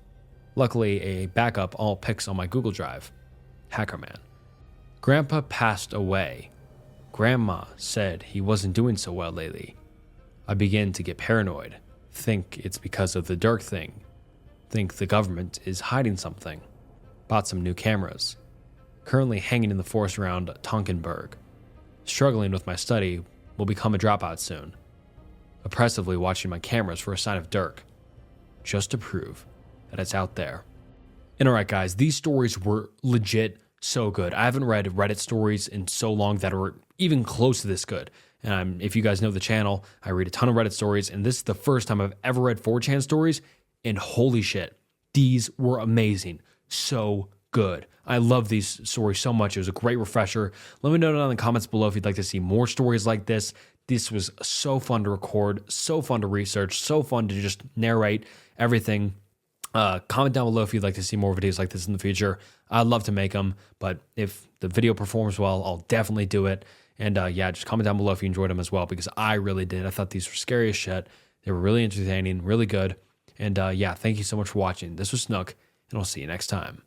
Luckily, a backup all pics on my Google Drive. Hacker man. Grandpa passed away. Grandma said he wasn't doing so well lately. I begin to get paranoid. Think it's because of the Dirk thing. Think the government is hiding something. Bought some new cameras. Currently hanging in the forest around Tonkenberg. Struggling with my study, will become a dropout soon. Oppressively watching my cameras for a sign of Dirk. Just to prove that it's out there. And alright guys, these stories were legit so good. I haven't read Reddit stories in so long that were even close to this good. And if you guys know the channel, I read a ton of Reddit stories, and this is the first time I've ever read 4chan stories, and holy shit, these were amazing. So good. I love these stories so much. It was a great refresher. Let me know down in the comments below if you'd like to see more stories like this. This was so fun to record, so fun to research, so fun to just narrate everything. Comment down below if you'd like to see more videos like this in the future. I'd love to make them, but if the video performs well, I'll definitely do it. And yeah, just comment down below if you enjoyed them as well, because I really did. I thought these were scary as shit. They were really entertaining, really good. And yeah, thank you so much for watching. This was Snook, and I'll see you next time.